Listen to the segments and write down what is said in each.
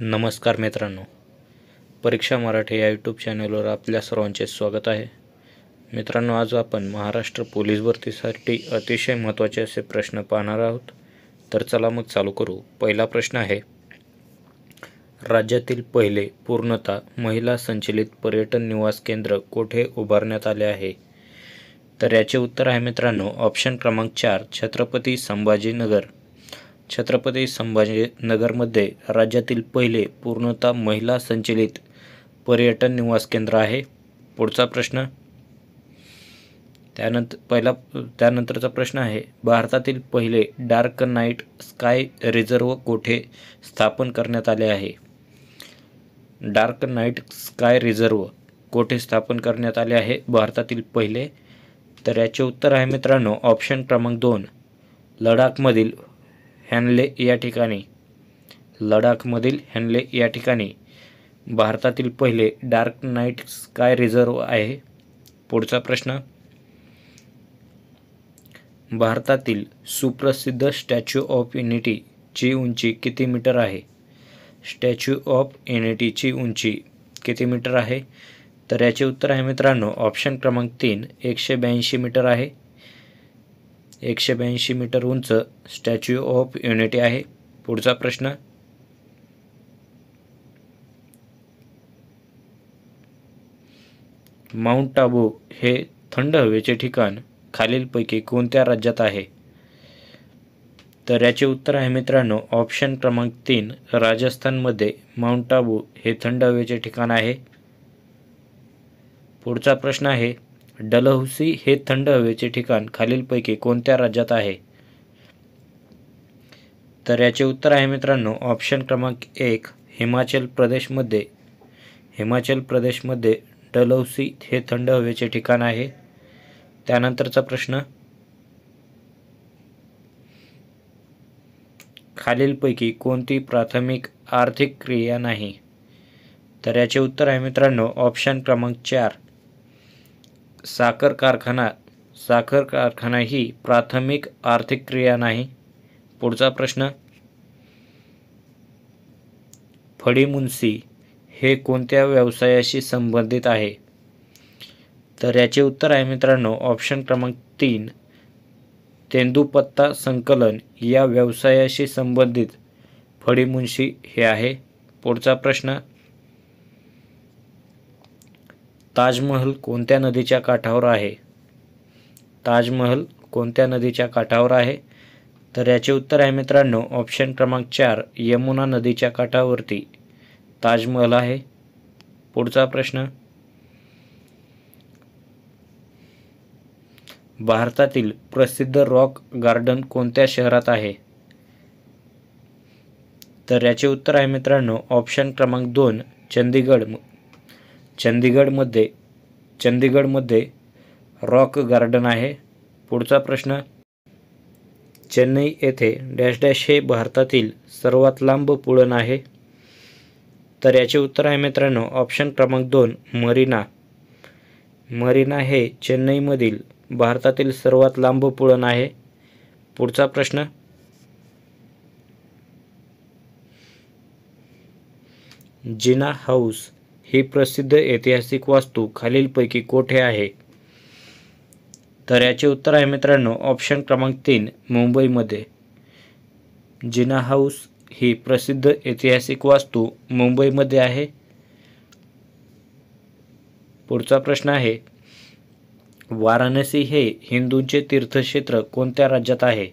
नमस्कार मित्रांनो, परीक्षा मराठी या यूट्यूब चॅनलवर आपल्या सर्वांचे स्वागत आहे. मित्रांनो, आज आपण महाराष्ट्र पोलीस भरतीसाठी अतिशय महत्त्वाचे असे प्रश्न पाहणार आहोत. तर चला मग चालू करू. पहिला प्रश्न आहे, राज्यातील पहिले पूर्णतः महिला संचलित पर्यटन निवास केंद्र कोठे उभारण्यात आले आहे? तर याचे उत्तर आहे मित्रांनो ऑप्शन क्रमांक 4, छत्रपती संभाजीनगर. छत्रपती संभाजीनगरमध्ये राज्यातील पहिले पूर्णतः महिला संचलित पर्यटन निवास केंद्र आहे. पुढचा प्रश्न त्यानंतरचा प्रश्न आहे, भारतातील पहिले डार्क नाईट स्काय रिझर्व कोठे स्थापन करण्यात आले आहे? डार्क नाईट स्काय रिझर्व कोठे स्थापन करण्यात आले आहे भारतातील पहिले? तर याचे उत्तर आहे मित्रांनो ऑप्शन क्रमांक 2, लडाखमधील हॅनले या ठिकाणी. लडाखमधील हॅनले या ठिकाणी भारतातील पहिले डार्क नाईट स्काय रिझर्व आहे. पुढचा प्रश्न, भारतातील सुप्रसिद्ध स्टॅच्यू ऑफ युनिटीची उंची किती मीटर आहे? स्टॅच्यू ऑफ युनिटीची उंची किती मीटर आहे? तर याचे उत्तर आहे मित्रांनो ऑप्शन क्रमांक 3, 182 मीटर आहे. 182 मीटर उंच स्टॅच्यू ऑफ युनिटी आहे. पुढचा प्रश्न, माउंट आबू हे थंड हवेचे ठिकाण खालीलपैकी कोणत्या राज्यात आहे? तर याचे उत्तर आहे मित्रांनो ऑप्शन क्रमांक 3, राजस्थानमध्ये माउंट आबू हे थंड हवेचे ठिकाण आहे. पुढचा प्रश्न आहे, डलहौसी हे थंड हवेचे ठिकाण खालीलपैकी कोणत्या राज्यात आहे? तर याचे उत्तर आहे मित्रांनो ऑप्शन क्रमांक 1, हिमाचल प्रदेशमध्ये. हिमाचल प्रदेशमध्ये डलहौसी हे थंड हवेचे ठिकाण आहे. त्यानंतरचा प्रश्न, खालीलपैकी कोणती प्राथमिक आर्थिक क्रिया नाही? तर याचे उत्तर आहे मित्रांनो ऑप्शन क्रमांक 4, साखर कारखाना. साखर कारखाना ही प्राथमिक आर्थिक क्रिया नाही. पुढचा प्रश्न, फडीमुन्सी हे कोणत्या व्यवसायाशी संबंधित आहे? तर याचे उत्तर आहे मित्रांनो ऑप्शन क्रमांक 3, तेंदूपत्ता संकलन या व्यवसायाशी संबंधित फडीमुन्सी हे आहे. पुढचा प्रश्न, ताजमहल कोणत्या नदीच्या काठावर आहे? ताजमहल कोणत्या नदीच्या काठावर आहे? तर याचे उत्तर आहे मित्रांनो ऑप्शन क्रमांक 4, यमुना नदीच्या काठावरती ताजमहल आहे. पुढचा प्रश्न, भारतातील प्रसिद्ध रॉक गार्डन कोणत्या शहरात आहे? तर याचे उत्तर आहे मित्रांनो ऑप्शन क्रमांक 2, चंदीगड. चंदीगडमध्ये रॉक गार्डन आहे. पुढचा प्रश्न, चेन्नई येथे डॅश डॅश हे भारतातील सर्वात लांब पुळण आहे. तर याचे उत्तर आहे मित्रांनो ऑप्शन क्रमांक 2, मरीना. मरीना हे चेन्नईमधील भारतातील सर्वात लांब पुळण आहे. पुढचा प्रश्न, जिना हाऊस ही प्रसिद्ध ऐतिहासिक वास्तू खालीलपैकी कोठे आहे? तर याचे उत्तर आहे मित्रांनो ऑप्शन क्रमांक 3, मुंबईमध्ये. जिना हाऊस ही प्रसिद्ध ऐतिहासिक वास्तू मुंबईमध्ये आहे. पुढचा प्रश्न आहे, वाराणसी हे हिंदूंचे तीर्थक्षेत्र कोणत्या राज्यात आहे?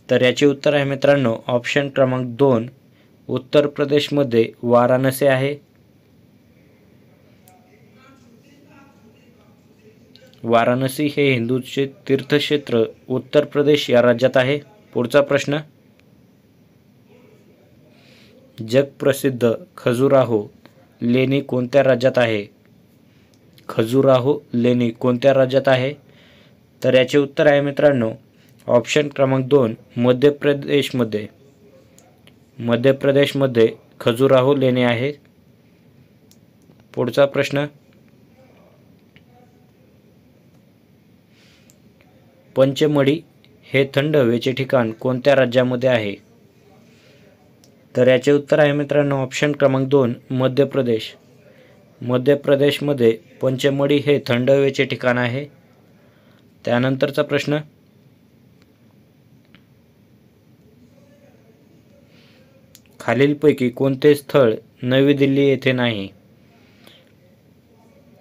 तर याचे उत्तर आहे मित्रांनो ऑप्शन क्रमांक 2, उत्तर प्रदेशमध्ये वाराणसी आहे. वाराणसी हे हिंदूंचे तीर्थक्षेत्र उत्तर प्रदेश या राज्यात आहे. पुढचा प्रश्न, जगप्रसिद्ध खजुराहो लेणी कोणत्या राज्यात आहे? खजुराहो लेणी कोणत्या राज्यात आहे? तर याचे उत्तर आहे मित्रांनो ऑप्शन क्रमांक 2, मध्य प्रदेशमध्ये. मध्य प्रदेशमध्ये खजुराहो लेणी आहे. पुढचा प्रश्न, पंचमढी हे थंड हवेचे ठिकाण कोणत्या राज्यामध्ये आहे? तर याचे उत्तर आहे मित्रांनो ऑप्शन क्रमांक 2 मध्य प्रदेश. मध्य प्रदेशमध्ये पंचमढी हे थंड हवेचे ठिकाण आहे. त्यानंतरचा प्रश्न, खालीलपैकी कोणते स्थळ नवी दिल्ली येथे नाही?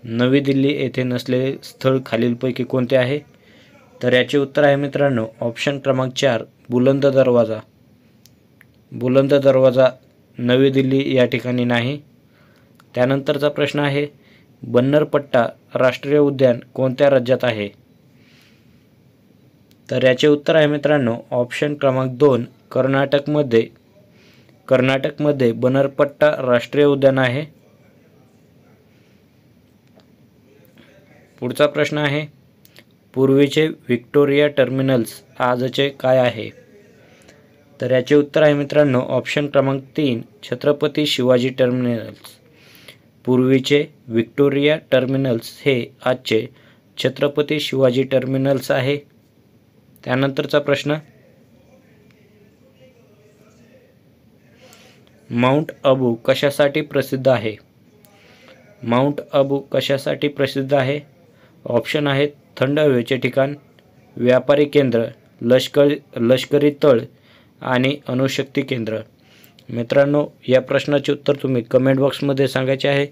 नवी दिल्ली येथे नसलेले स्थळ खालीलपैकी कोणते आहे? तर याचे उत्तर आहे मित्रांनो ऑप्शन क्रमांक 4 बुलंद दरवाजा. बुलंद दरवाजा नवी दिल्ली या ठिकाणी नाही. त्यानंतरचा प्रश्न आहे, बन्नरपट्टा राष्ट्रीय उद्यान कोणत्या राज्यात आहे? तर याचे उत्तर आहे मित्रांनो ऑप्शन क्रमांक 2 कर्नाटकमध्ये. कर्नाटकमध्ये बन्नरपट्टा राष्ट्रीय उद्यान आहे. पुढचा प्रश्न आहे, पूर्वीचे व्हिक्टोरिया टर्मिनल्स आजचे काय आहे? तर याचे उत्तर आहे मित्रांनो ऑप्शन क्रमांक 3 छत्रपती शिवाजी टर्मिनल्स. पूर्वीचे व्हिक्टोरिया टर्मिनल्स हे आजचे छत्रपती शिवाजी टर्मिनल्स आहे. त्यानंतरचा प्रश्न, माउंट अबू कशासाठी प्रसिद्ध आहे? माउंट अबू कशासाठी प्रसिद्ध आहे? ऑप्शन आहेत थंड हवेचे ठिकाण, व्यापारी केंद्र, लष्करी तळ आणि अणुशक्ती केंद्र. मित्रांनो, या प्रश्नाचे उत्तर तुम्ही कमेंट बॉक्समध्ये सांगायचे आहे.